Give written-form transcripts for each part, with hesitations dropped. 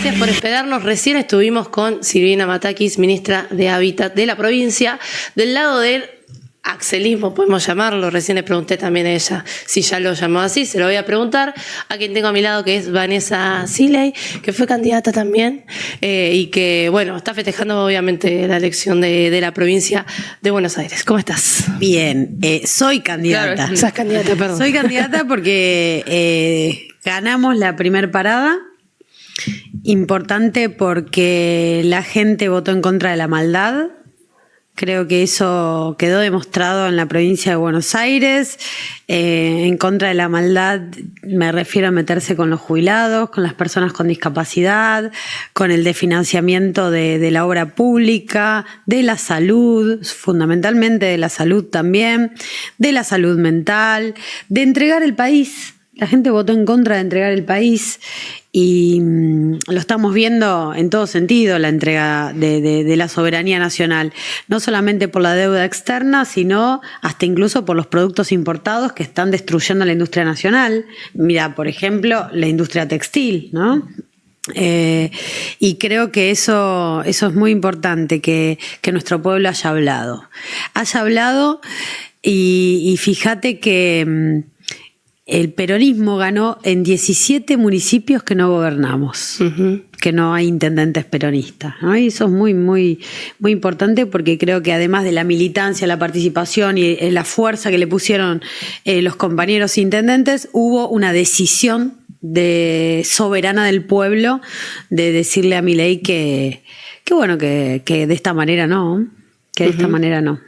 gracias por esperarnos. Recién estuvimos con Silvina Matakis, ministra de Hábitat de la provincia, del lado del axelismo, podemos llamarlo. Recién le pregunté también a ella si ya lo llamó así, se lo voy a preguntar a quien tengo a mi lado, que es Vanessa Siley, que fue candidata también y que, bueno, está festejando obviamente la elección de la provincia de Buenos Aires. ¿Cómo estás? Bien, soy candidata. Claro, sos candidata, perdón. Soy candidata porque ganamos la primer parada. Importante porque la gente votó en contra de la maldad. Creo que eso quedó demostrado en la provincia de Buenos Aires. En contra de la maldad me refiero a meterse con los jubilados, con las personas con discapacidad, con el desfinanciamiento de la obra pública, de la salud, fundamentalmente de la salud también, de la salud mental, de entregar el país. La gente votó en contra de entregar el país y lo estamos viendo en todo sentido, la entrega de la soberanía nacional, no solamente por la deuda externa, sino hasta incluso por los productos importados que están destruyendo la industria nacional. Mira, por ejemplo, la industria textil, ¿no? Y creo que eso es muy importante, que nuestro pueblo haya hablado y fíjate que el peronismo ganó en 17 municipios que no gobernamos, que no hay intendentes peronistas, ¿no? Y eso es muy, muy, muy importante porque creo que además de la militancia, la participación y la fuerza que le pusieron los compañeros intendentes, hubo una decisión soberana del pueblo de decirle a Milei que bueno, que de esta manera no. Que de esta manera no.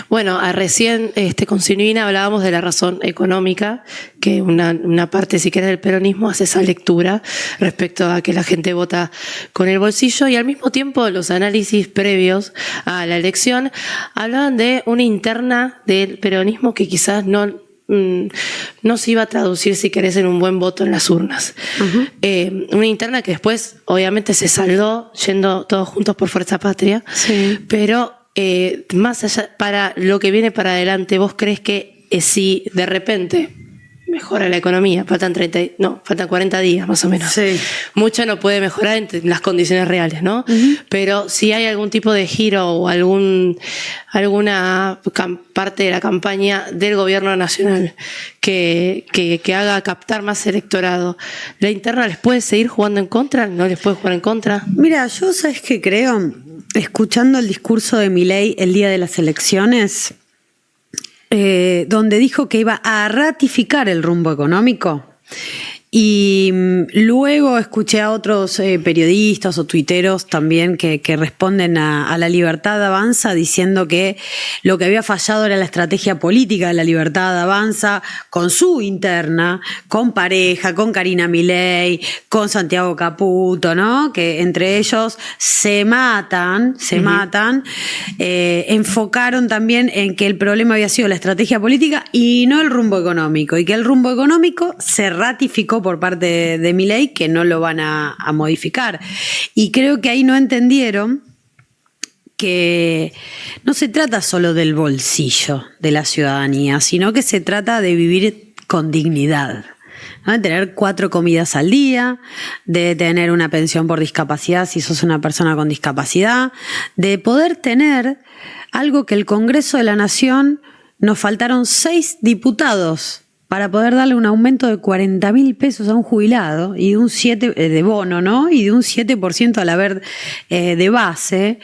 Bueno, recién con Silvina hablábamos de la razón económica, que una parte, si querés, del peronismo hace esa lectura respecto a que la gente vota con el bolsillo, y al mismo tiempo los análisis previos a la elección hablaban de una interna del peronismo que quizás no se iba a traducir, si querés, en un buen voto en las urnas. Una interna que después obviamente se saldó yendo todos juntos por Fuerza Patria, sí. Pero más allá, para lo que viene para adelante, ¿vos crees que si de repente mejora la economía? Faltan 40 días más o menos. Sí. Mucho no puede mejorar en las condiciones reales, ¿no? Pero si hay algún tipo de giro o alguna parte de la campaña del gobierno nacional que haga captar más electorado, ¿la interna les puede seguir jugando en contra? ¿No les puede jugar en contra? Mira, yo sabes que creo, escuchando el discurso de Milei el día de las elecciones, donde dijo que iba a ratificar el rumbo económico, y luego escuché a otros periodistas o tuiteros también que responden a La Libertad Avanza diciendo que lo que había fallado era la estrategia política de La Libertad Avanza con su interna, con Pareja, con Karina Milei, con Santiago Caputo, ¿no? Que entre ellos se matan, enfocaron también en que el problema había sido la estrategia política y no el rumbo económico, y que el rumbo económico se ratificó por parte de Milei, que no lo van a modificar. Y creo que ahí no entendieron que no se trata solo del bolsillo de la ciudadanía, sino que se trata de vivir con dignidad, ¿no? De tener 4 comidas al día, de tener una pensión por discapacidad si sos una persona con discapacidad, de poder tener algo que el Congreso de la Nación, nos faltaron 6 diputados para poder darle un aumento de 40.000 pesos a un jubilado y de un 7% de bono, ¿no? Y de un 7% al haber de base.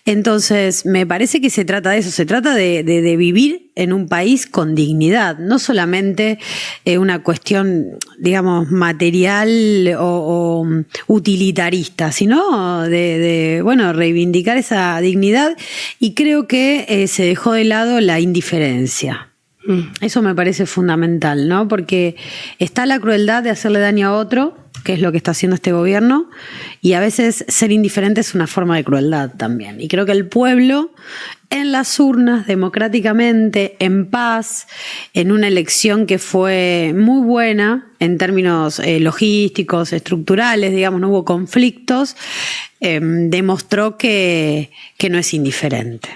Entonces, me parece que se trata de eso, se trata de vivir en un país con dignidad, no solamente una cuestión, digamos, material o utilitarista, sino de reivindicar esa dignidad, y creo que se dejó de lado la indiferencia. Eso me parece fundamental, ¿no? Porque está la crueldad de hacerle daño a otro, que es lo que está haciendo este gobierno, y a veces ser indiferente es una forma de crueldad también. Y creo que el pueblo, en las urnas, democráticamente, en paz, en una elección que fue muy buena en términos logísticos, estructurales, digamos, no hubo conflictos, demostró que no es indiferente.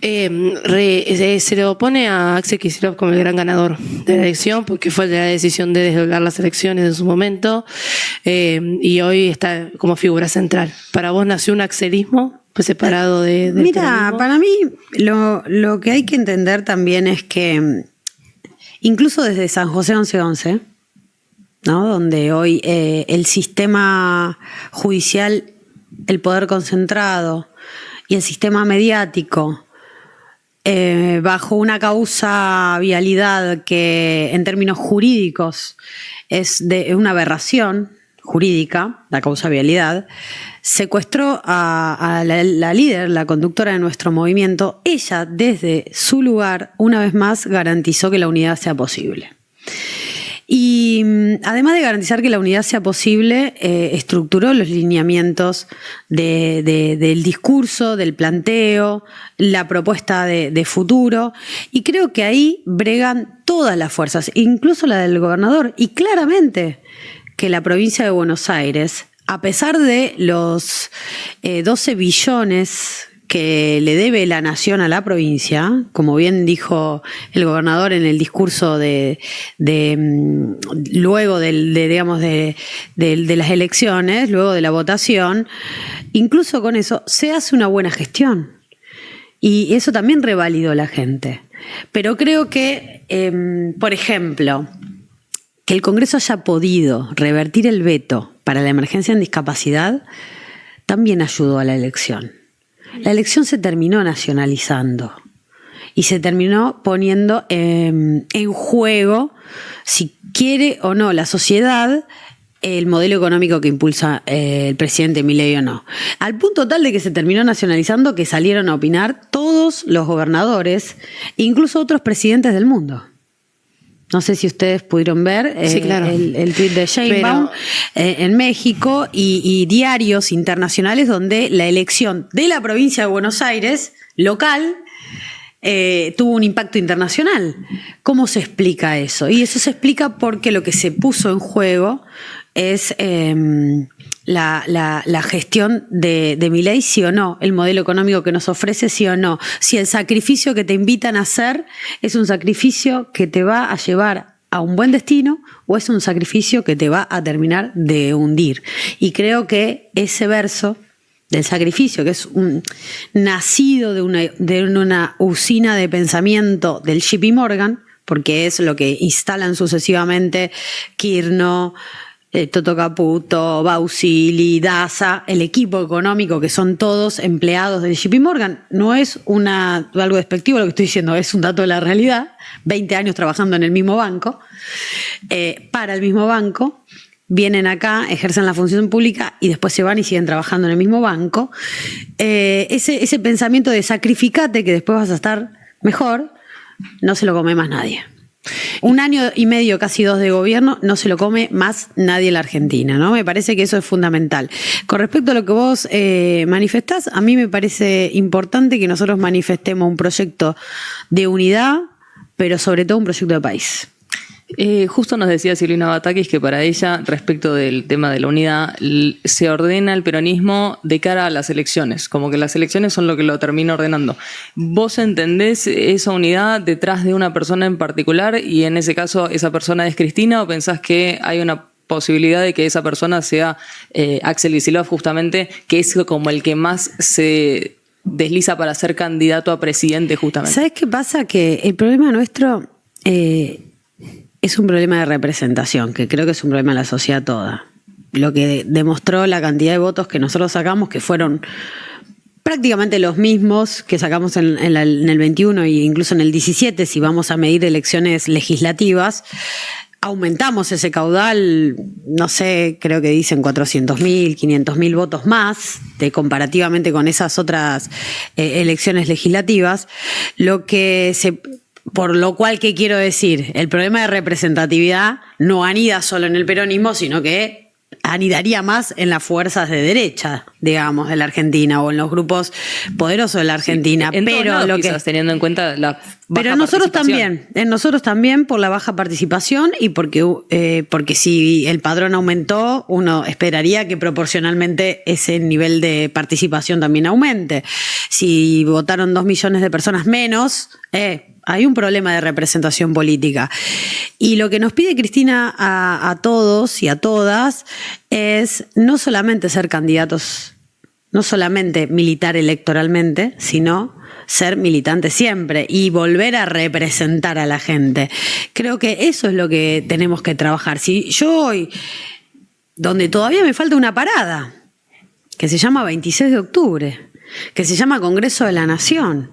Se le opone a Axel Kicillof como el gran ganador de la elección, porque fue el de la decisión de desdoblar las elecciones en su momento, y hoy está como figura central. ¿Para vos nació un axelismo pues separado del Mira, peronismo? para mí lo que hay que entender también es que incluso desde San José 1111, ¿no? Donde hoy el sistema judicial, el poder concentrado y el sistema mediático, bajo una causa vialidad que en términos jurídicos es una aberración jurídica, la causa vialidad, secuestró a la líder, la conductora de nuestro movimiento. Ella, desde su lugar, una vez más garantizó que la unidad sea posible. Y además de garantizar que la unidad sea posible, estructuró los lineamientos del discurso, del planteo, la propuesta de futuro, y creo que ahí bregan todas las fuerzas, incluso la del gobernador, y claramente que la provincia de Buenos Aires, a pesar de los 12 billones que le debe la nación a la provincia, como bien dijo el gobernador en el discurso luego de las elecciones, luego de la votación, incluso con eso se hace una buena gestión. Y eso también revalidó la gente. Pero creo que, por ejemplo, que el Congreso haya podido revertir el veto para la emergencia en discapacidad también ayudó a la elección. La elección se terminó nacionalizando y se terminó poniendo en juego, si quiere o no la sociedad, el modelo económico que impulsa el presidente Milei o no. Al punto tal de que se terminó nacionalizando que salieron a opinar todos los gobernadores, incluso otros presidentes del mundo. No sé si ustedes pudieron ver sí, claro, el tuit de Sheinbaum en México y diarios internacionales donde la elección de la provincia de Buenos Aires, local, tuvo un impacto internacional. ¿Cómo se explica eso? Y eso se explica porque lo que se puso en juego es la gestión de Milei, sí o no, el modelo económico que nos ofrece, sí o no, si el sacrificio que te invitan a hacer es un sacrificio que te va a llevar a un buen destino o es un sacrificio que te va a terminar de hundir. Y creo que ese verso del sacrificio, que es nacido de una usina de pensamiento del JP Morgan, porque es lo que instalan sucesivamente Kirno, Toto Caputo, Bausili, Daza, el equipo económico, que son todos empleados del JP Morgan. No es algo despectivo lo que estoy diciendo, es un dato de la realidad. 20 años trabajando en el mismo banco, para el mismo banco, vienen acá, ejercen la función pública y después se van y siguen trabajando en el mismo banco. Ese pensamiento de sacrificate que después vas a estar mejor, no se lo come más nadie. 1 año y medio, casi 2 de gobierno, no se lo come más nadie en la Argentina, ¿no? Me parece que eso es fundamental. Con respecto a lo que vos manifestás, a mí me parece importante que nosotros manifestemos un proyecto de unidad, pero sobre todo un proyecto de país. Justo nos decía Silvina Batakis que para ella, respecto del tema de la unidad, se ordena el peronismo de cara a las elecciones, como que las elecciones son lo que lo termina ordenando. ¿Vos entendés esa unidad detrás de una persona en particular y en ese caso esa persona es Cristina o pensás que hay una posibilidad de que esa persona sea Axel Kicillof justamente, que es como el que más se desliza para ser candidato a presidente justamente? ¿Sabés qué pasa? Que el problema nuestro es un problema de representación, que creo que es un problema de la sociedad toda. Lo que demostró la cantidad de votos que nosotros sacamos, que fueron prácticamente los mismos que sacamos en el 21 e incluso en el 17, si vamos a medir elecciones legislativas, aumentamos ese caudal, no sé, creo que dicen 400.000, 500.000 votos más, comparativamente con esas otras elecciones legislativas, por lo cual, ¿qué quiero decir? El problema de representatividad no anida solo en el peronismo, sino que anidaría más en las fuerzas de derecha. digamos, de la Argentina o en los grupos poderosos de la Argentina. Sí, en pero todos lados, lo que quizás, teniendo en cuenta la baja pero nosotros participación. también, en nosotros también por la baja participación y porque si el padrón aumentó, uno esperaría que proporcionalmente ese nivel de participación también aumente. Si votaron 2 millones de personas menos, hay un problema de representación política. Y lo que nos pide Cristina a todos y a todas es no solamente ser candidatos, no solamente militar electoralmente, sino ser militante siempre y volver a representar a la gente. Creo que eso es lo que tenemos que trabajar. Si yo hoy, donde todavía me falta una parada, que se llama 26 de octubre, que se llama Congreso de la Nación,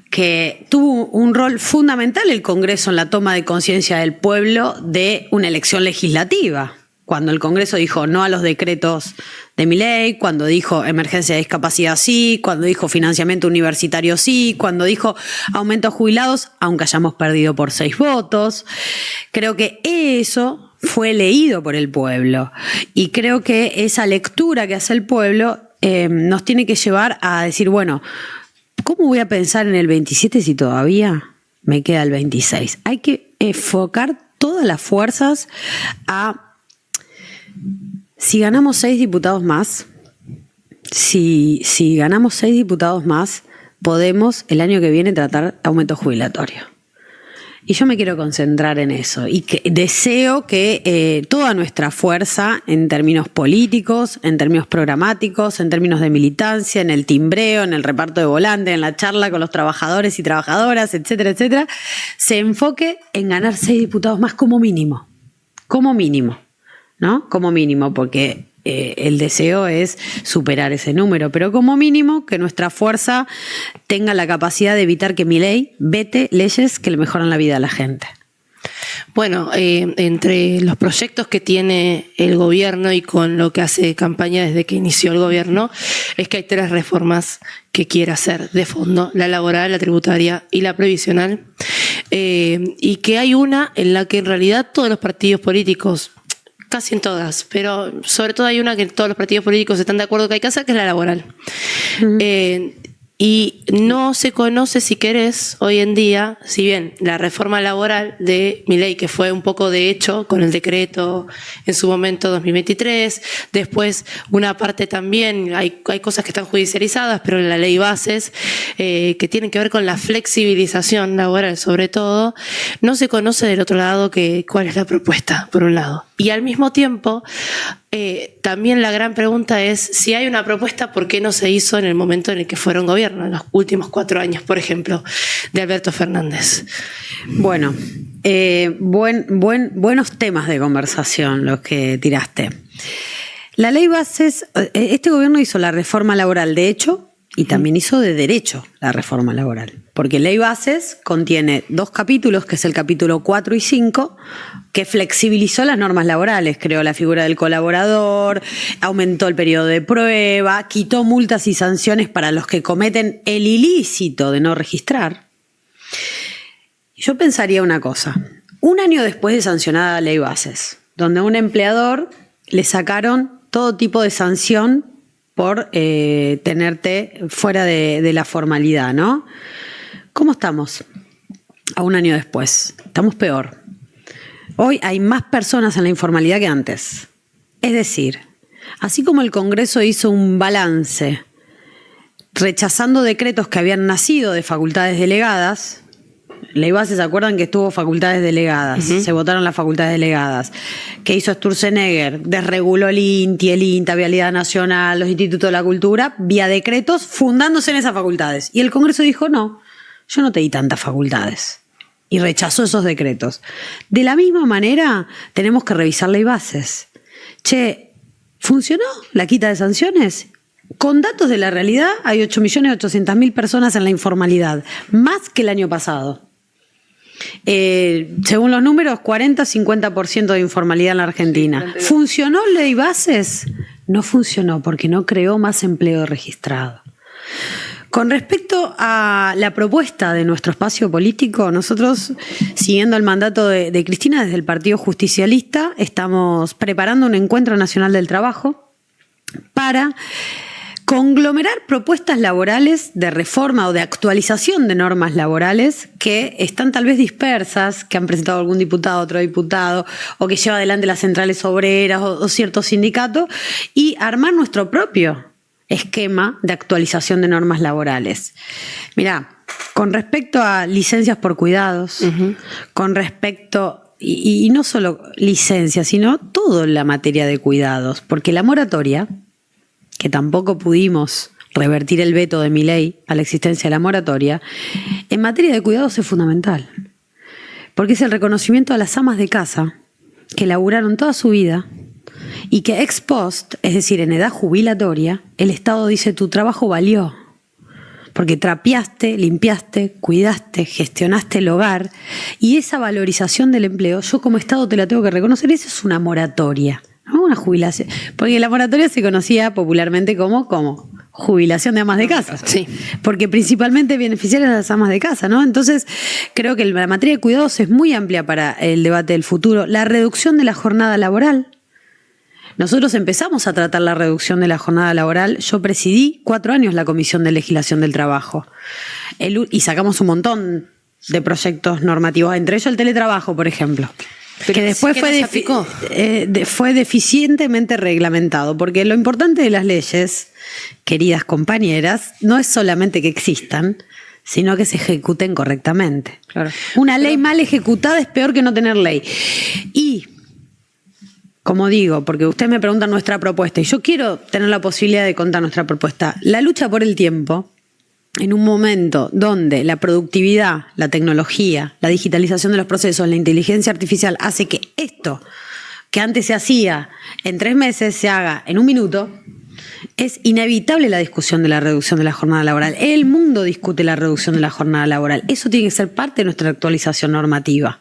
que tuvo un rol fundamental el Congreso en la toma de conciencia del pueblo de una elección legislativa. Cuando el Congreso dijo no a los decretos de Milei, cuando dijo emergencia de discapacidad sí, cuando dijo financiamiento universitario sí, cuando dijo aumento a jubilados, aunque hayamos perdido por 6 votos. Creo que eso fue leído por el pueblo y creo que esa lectura que hace el pueblo nos tiene que llevar a decir, bueno, ¿cómo voy a pensar en el 27 si todavía me queda el 26? Hay que enfocar todas las fuerzas a... Si ganamos 6 diputados más, si ganamos 6 diputados más, podemos el año que viene tratar aumento jubilatorio. Y yo me quiero concentrar en eso y deseo que toda nuestra fuerza en términos políticos, en términos programáticos, en términos de militancia, en el timbreo, en el reparto de volantes, en la charla con los trabajadores y trabajadoras, etcétera, etcétera, se enfoque en ganar 6 diputados más como mínimo, ¿no? Como mínimo, porque el deseo es superar ese número, pero como mínimo que nuestra fuerza tenga la capacidad de evitar que Milei vete leyes que le mejoran la vida a la gente. Bueno, entre los proyectos que tiene el gobierno y con lo que hace campaña desde que inició el gobierno, es que hay 3 reformas que quiere hacer de fondo: la laboral, la tributaria y la previsional, y que hay una en la que en realidad todos los partidos políticos, casi en todas, pero sobre todo hay una que todos los partidos políticos están de acuerdo que hay que hacer, que es la laboral. Y no se conoce, si querés, hoy en día, si bien la reforma laboral de Milei, que fue un poco de hecho con el decreto en su momento 2023, después una parte también, hay cosas que están judicializadas, pero en la ley bases, que tienen que ver con la flexibilización laboral sobre todo, no se conoce del otro lado cuál es la propuesta, por un lado. Y al mismo tiempo, también la gran pregunta es, si hay una propuesta, ¿por qué no se hizo en el momento en el que fueron gobierno, en los últimos 4 años, por ejemplo, de Alberto Fernández? Bueno, buenos temas de conversación los que tiraste. La ley bases, este gobierno hizo la reforma laboral de hecho y también hizo de derecho la reforma laboral, porque ley bases contiene 2 capítulos, que es el capítulo 4 y 5, que flexibilizó las normas laborales, creó la figura del colaborador, aumentó el periodo de prueba, quitó multas y sanciones para los que cometen el ilícito de no registrar. Yo pensaría una cosa: 1 año después de sancionada la ley bases, donde a un empleador le sacaron todo tipo de sanción por tenerte fuera de la formalidad, ¿no? ¿Cómo estamos a 1 año después? Estamos peor. Hoy hay más personas en la informalidad que antes. Es decir, así como el Congreso hizo un balance rechazando decretos que habían nacido de facultades delegadas, ley base, ¿se acuerdan que estuvo facultades delegadas? Se votaron las facultades delegadas. ¿Qué hizo Sturzenegger? Desreguló el INTI, el INTA, Vialidad Nacional, los Institutos de la Cultura, vía decretos, fundándose en esas facultades. Y el Congreso dijo, no, yo no te di tantas facultades. Y rechazó esos decretos. De la misma manera, tenemos que revisar ley bases. Che, ¿funcionó la quita de sanciones? Con datos de la realidad, hay 8.800.000 personas en la informalidad, más que el año pasado. Según los números, 40-50% de informalidad en la Argentina. ¿Funcionó ley bases? No funcionó porque no creó más empleo registrado. Con respecto a la propuesta de nuestro espacio político, nosotros, siguiendo el mandato de Cristina desde el Partido Justicialista, estamos preparando un encuentro nacional del trabajo para conglomerar propuestas laborales de reforma o de actualización de normas laborales que están tal vez dispersas, que han presentado algún diputado, otro diputado, o que lleva adelante las centrales obreras o ciertos sindicatos, y armar nuestro propio esquema de actualización de normas laborales. Mirá, con respecto a licencias por cuidados, con respecto, y no solo licencias, sino toda la materia de cuidados, porque la moratoria, que tampoco pudimos revertir el veto de Milei a la existencia de la moratoria, en materia de cuidados es fundamental, porque es el reconocimiento a las amas de casa que laburaron toda su vida y que ex post, es decir, en edad jubilatoria, el Estado dice tu trabajo valió, porque trapeaste, limpiaste, cuidaste, gestionaste el hogar, y esa valorización del empleo, yo como Estado te la tengo que reconocer, eso es una moratoria. ¿No? Una jubilación, porque la moratoria se conocía popularmente como jubilación de amas de casa, sí, porque principalmente beneficiarias a las amas de casa, ¿no? Entonces creo que la materia de cuidados es muy amplia para el debate del futuro. La reducción de la jornada laboral. Nosotros empezamos a tratar la reducción de la jornada laboral. Yo presidí 4 años la Comisión de Legislación del Trabajo y sacamos un montón de proyectos normativos, entre ellos el teletrabajo, por ejemplo. Pero que después fue deficientemente reglamentado, porque lo importante de las leyes, queridas compañeras, no es solamente que existan, sino que se ejecuten correctamente. Claro. Una ley mal ejecutada es peor que no tener ley. Y, como digo, porque usted me pregunta nuestra propuesta, y yo quiero tener la posibilidad de contar nuestra propuesta, la lucha por el tiempo, en un momento donde la productividad, la tecnología, la digitalización de los procesos, la inteligencia artificial hace que esto que antes se hacía en 3 meses se haga en 1 minuto, es inevitable la discusión de la reducción de la jornada laboral. El mundo discute la reducción de la jornada laboral. Eso tiene que ser parte de nuestra actualización normativa.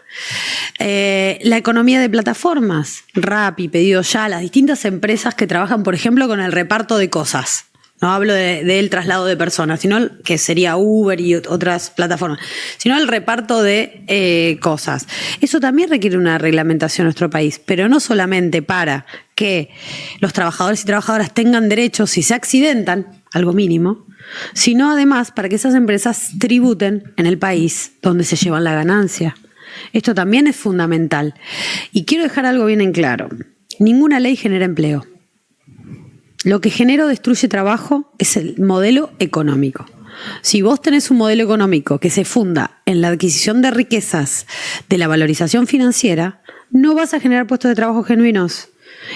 La economía de plataformas, Rappi, Pedido Ya, las distintas empresas que trabajan, por ejemplo, con el reparto de cosas. No hablo del traslado de personas, sino que sería Uber y otras plataformas, sino el reparto de cosas. Eso también requiere una reglamentación en nuestro país, pero no solamente para que los trabajadores y trabajadoras tengan derechos si se accidentan, algo mínimo, sino además para que esas empresas tributen en el país donde se llevan la ganancia. Esto también es fundamental. Y quiero dejar algo bien en claro. Ninguna ley genera empleo. Lo que genera o destruye trabajo es el modelo económico. Si vos tenés un modelo económico que se funda en la adquisición de riquezas, de la valorización financiera, no vas a generar puestos de trabajo genuinos.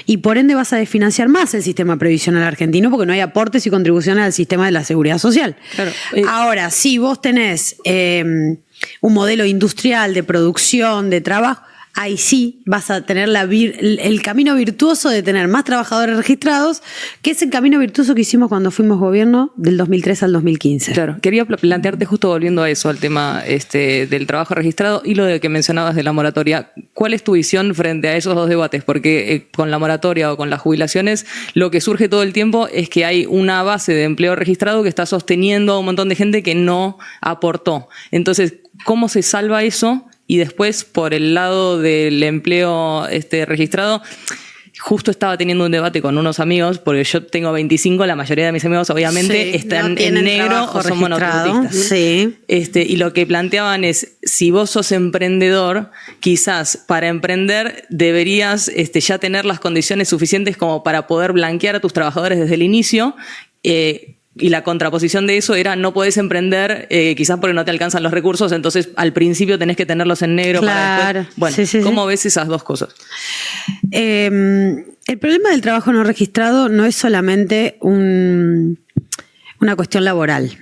Y por ende vas a desfinanciar más el sistema previsional argentino porque no hay aportes y contribuciones al sistema de la seguridad social. Claro. Ahora, si vos tenés un modelo industrial de producción, de trabajo, ahí sí vas a tener el camino virtuoso de tener más trabajadores registrados, que es el camino virtuoso que hicimos cuando fuimos gobierno del 2003 al 2015. Claro, quería plantearte justo volviendo a eso, al tema del trabajo registrado y lo de que mencionabas de la moratoria. ¿Cuál es tu visión frente a esos dos debates? Porque con la moratoria o con las jubilaciones, lo que surge todo el tiempo es que hay una base de empleo registrado que está sosteniendo a un montón de gente que no aportó. Entonces, ¿cómo se salva eso? Y después, por el lado del empleo registrado, justo estaba teniendo un debate con unos amigos, porque yo tengo 25, la mayoría de mis amigos obviamente sí, están no en negro o son monotributistas. Sí. Y lo que planteaban es, si vos sos emprendedor, quizás para emprender deberías ya tener las condiciones suficientes como para poder blanquear a tus trabajadores desde el inicio. Y la contraposición de eso era no podés emprender quizás porque no te alcanzan los recursos, entonces al principio tenés que tenerlos en negro. Claro. Para después. Bueno, sí. ¿Cómo ves esas dos cosas? El problema del trabajo no registrado no es solamente una cuestión laboral.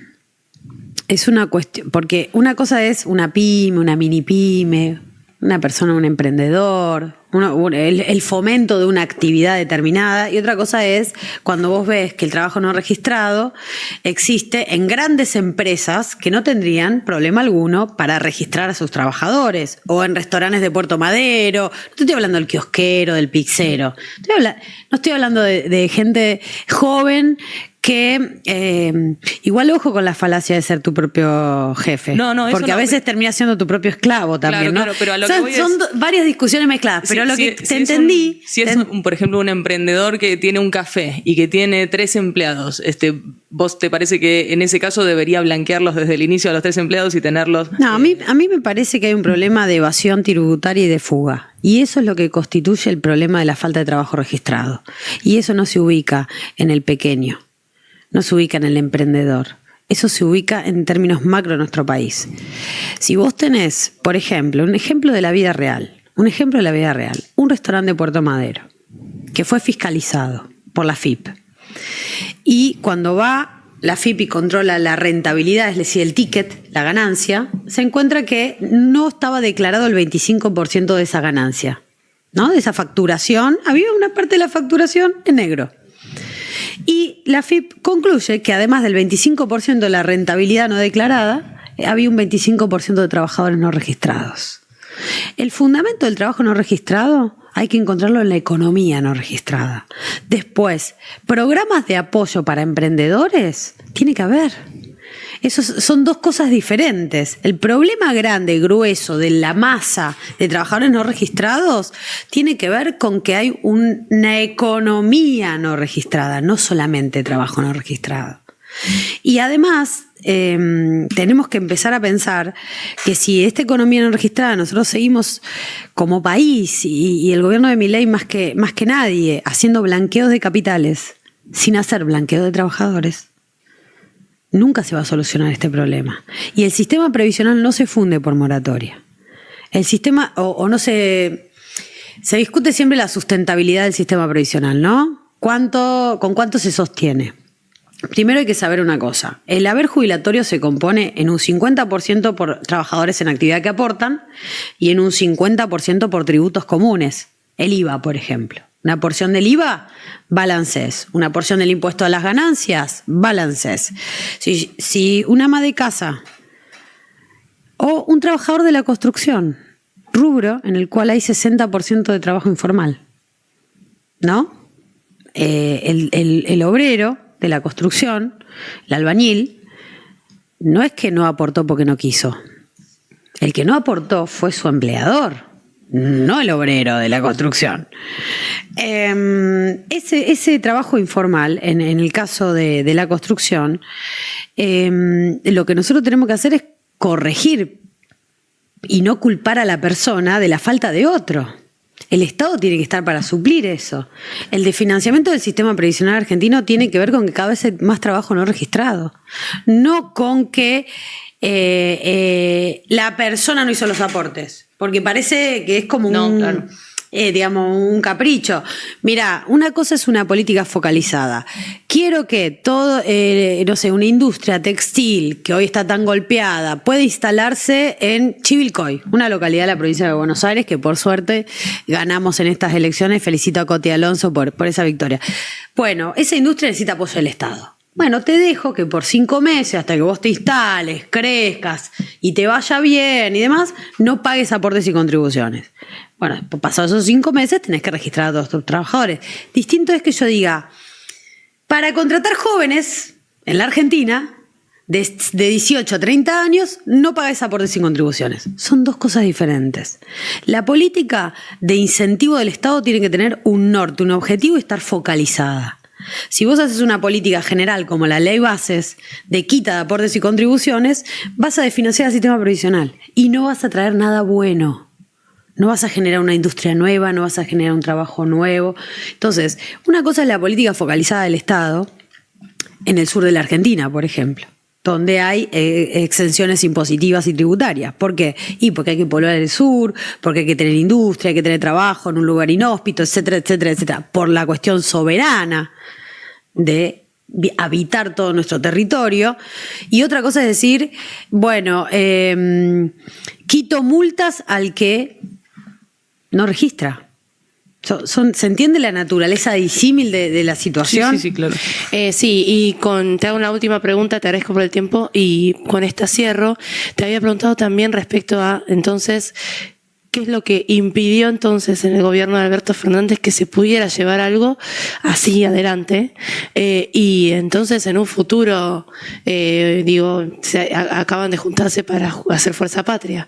Es una cuestión, porque una cosa es una pyme, una mini pyme, una persona, un emprendedor, el fomento de una actividad determinada, y otra cosa es cuando vos ves que el trabajo no registrado existe en grandes empresas que no tendrían problema alguno para registrar a sus trabajadores, o en restaurantes de Puerto Madero. No estoy hablando del kiosquero, del pizzero, no estoy hablando de gente joven que igual ojo con la falacia de ser tu propio jefe. No, eso porque a no, veces terminas siendo tu propio esclavo también, claro, ¿no? Claro, pero a lo que son voy son es, varias discusiones mezcladas, pero lo que te entendí... Si es, por ejemplo, un emprendedor que tiene un café y que tiene 3 empleados, ¿vos te parece que en ese caso debería blanquearlos desde el inicio a los 3 empleados y tenerlos? No, a mí me parece que hay un problema de evasión tributaria y de fuga. Y eso es lo que constituye el problema de la falta de trabajo registrado. Y eso no se ubica en el pequeño, no se ubica en el emprendedor. Eso se ubica en términos macro en nuestro país. Si vos tenés, por ejemplo, un ejemplo de la vida real, un restaurante de Puerto Madero, que fue fiscalizado por la FIP. Y cuando va la FIP y controla la rentabilidad, es decir, el ticket, la ganancia, se encuentra que no estaba declarado el 25% de esa ganancia, ¿no? De esa facturación, había una parte de la facturación en negro. Y la FIP concluye que además del 25% de la rentabilidad no declarada, había un 25% de trabajadores no registrados. El fundamento del trabajo no registrado hay que encontrarlo en la economía no registrada. Después, programas de apoyo para emprendedores, tiene que haber. Esos son 2 cosas diferentes. El problema grande, grueso de la masa de trabajadores no registrados tiene que ver con que hay una economía no registrada, no solamente trabajo no registrado. Y además, tenemos que empezar a pensar que si esta economía no registrada nosotros seguimos como país y el gobierno de Milei más que nadie haciendo blanqueos de capitales sin hacer blanqueo de trabajadores, nunca se va a solucionar este problema. Y el sistema previsional no se funde por moratoria. El sistema, o no se discute siempre la sustentabilidad del sistema previsional, ¿no? ¿Con cuánto se sostiene? Primero hay que saber una cosa. El haber jubilatorio se compone en un 50% por trabajadores en actividad que aportan y en un 50% por tributos comunes. El IVA, por ejemplo. Una porción del IVA, balances. Una porción del impuesto a las ganancias, balances. Si una ama de casa o un trabajador de la construcción, rubro en el cual hay 60% de trabajo informal, ¿no? El obrero de la construcción, el albañil, no es que no aportó porque no quiso. El que no aportó fue su empleador, no el obrero de la construcción. Ese trabajo informal, en el caso de la construcción, lo que nosotros tenemos que hacer es corregir y no culpar a la persona de la falta de otro. El Estado tiene que estar para suplir eso. El desfinanciamiento del sistema previsional argentino tiene que ver con que cada vez hay más trabajo no registrado. No con que la persona no hizo los aportes. Porque parece que es como un capricho. Mira, una cosa es una política focalizada. Quiero que todo, una industria textil que hoy está tan golpeada pueda instalarse en Chivilcoy, una localidad de la provincia de Buenos Aires que por suerte ganamos en estas elecciones. Felicito a Coti Alonso por esa victoria. Bueno, esa industria necesita apoyo del Estado. Bueno, te dejo que por 5 meses, hasta que vos te instales, crezcas y te vaya bien y demás, no pagues aportes y contribuciones. Bueno, pasados esos 5 meses tenés que registrar a todos tus trabajadores. Distinto es que yo diga, para contratar jóvenes en la Argentina, de 18 a 30 años, no pagues aportes y contribuciones. Son 2 cosas diferentes. La política de incentivo del Estado tiene que tener un norte, un objetivo y estar focalizada. Si vos haces una política general como la ley bases de quita de aportes y contribuciones, vas a desfinanciar el sistema previsional y no vas a traer nada bueno. No vas a generar una industria nueva, no vas a generar un trabajo nuevo. Entonces, una cosa es la política focalizada del Estado en el sur de la Argentina, por ejemplo, donde hay exenciones impositivas y tributarias. ¿Por qué? Porque hay que poblar el sur, porque hay que tener industria, hay que tener trabajo en un lugar inhóspito, etcétera, etcétera, etcétera. Por la cuestión soberana de habitar todo nuestro territorio. Y otra cosa es decir, bueno, quito multas al que no registra. ¿Se entiende la naturaleza disímil de la situación? Sí, claro. Sí, y te hago una última pregunta, te agradezco por el tiempo, y con esta cierro. Te había preguntado también respecto a, entonces, ¿qué es lo que impidió entonces en el gobierno de Alberto Fernández que se pudiera llevar algo así adelante? Y entonces en un futuro, acaban de juntarse para hacer Fuerza Patria,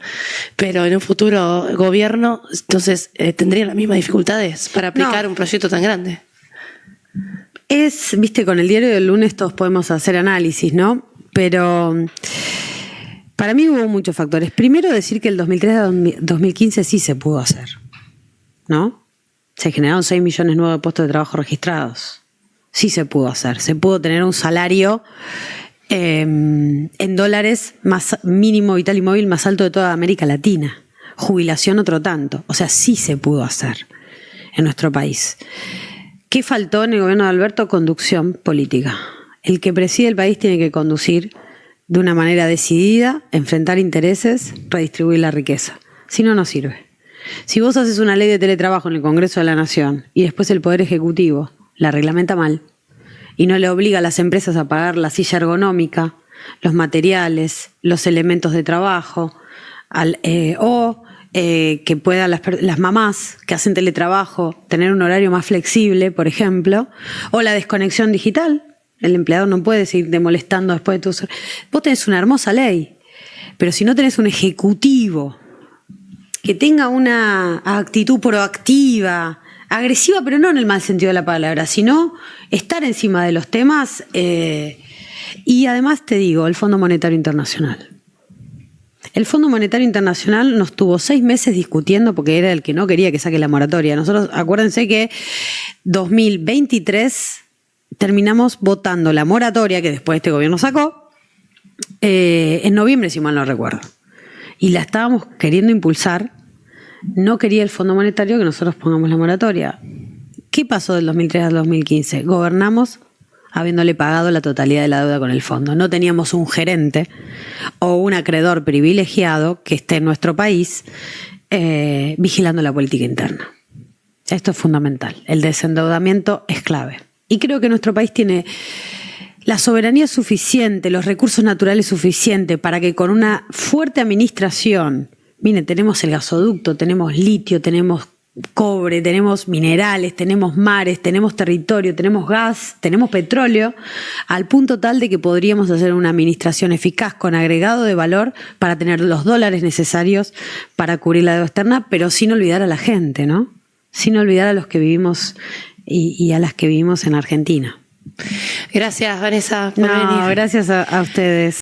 pero en un futuro gobierno, entonces tendrían las mismas dificultades para aplicar un proyecto tan grande. Viste, con el diario del lunes todos podemos hacer análisis, ¿no? Pero para mí hubo muchos factores. Primero, decir que el 2003 a 2015 sí se pudo hacer, ¿no? Se generaron 6 millones nuevos de puestos de trabajo registrados. Sí se pudo hacer. Se pudo tener un salario en dólares más mínimo vital y móvil más alto de toda América Latina. Jubilación otro tanto. O sea, sí se pudo hacer en nuestro país. ¿Qué faltó en el gobierno de Alberto? Conducción política. El que preside el país tiene que conducir de una manera decidida, enfrentar intereses, redistribuir la riqueza. Si no, no sirve. Si vos haces una ley de teletrabajo en el Congreso de la Nación y después el Poder Ejecutivo la reglamenta mal y no le obliga a las empresas a pagar la silla ergonómica, los materiales, los elementos de trabajo, que puedan las mamás que hacen teletrabajo tener un horario más flexible, por ejemplo, o la desconexión digital. El empleado no puede seguirte molestando después de tus... Vos tenés una hermosa ley, pero si no tenés un ejecutivo que tenga una actitud proactiva, agresiva, pero no en el mal sentido de la palabra, sino estar encima de los temas, y además te digo, el Fondo Monetario Internacional. El Fondo Monetario Internacional nos tuvo 6 meses discutiendo porque era el que no quería que saque la moratoria. Nosotros, acuérdense que 2023... terminamos votando la moratoria que después este gobierno sacó en noviembre, si mal no recuerdo. Y la estábamos queriendo impulsar. No quería el Fondo Monetario que nosotros pongamos la moratoria. ¿Qué pasó del 2003 al 2015? Gobernamos habiéndole pagado la totalidad de la deuda con el fondo. No teníamos un gerente o un acreedor privilegiado que esté en nuestro país vigilando la política interna. Esto es fundamental. El desendeudamiento es clave. Y creo que nuestro país tiene la soberanía suficiente, los recursos naturales suficientes para que con una fuerte administración, miren, tenemos el gasoducto, tenemos litio, tenemos cobre, tenemos minerales, tenemos mares, tenemos territorio, tenemos gas, tenemos petróleo, al punto tal de que podríamos hacer una administración eficaz con agregado de valor para tener los dólares necesarios para cubrir la deuda externa, pero sin olvidar a la gente, ¿no? Sin olvidar a los que vivimos y a las que vivimos en Argentina. Gracias, Vanessa, por venir. Gracias a ustedes.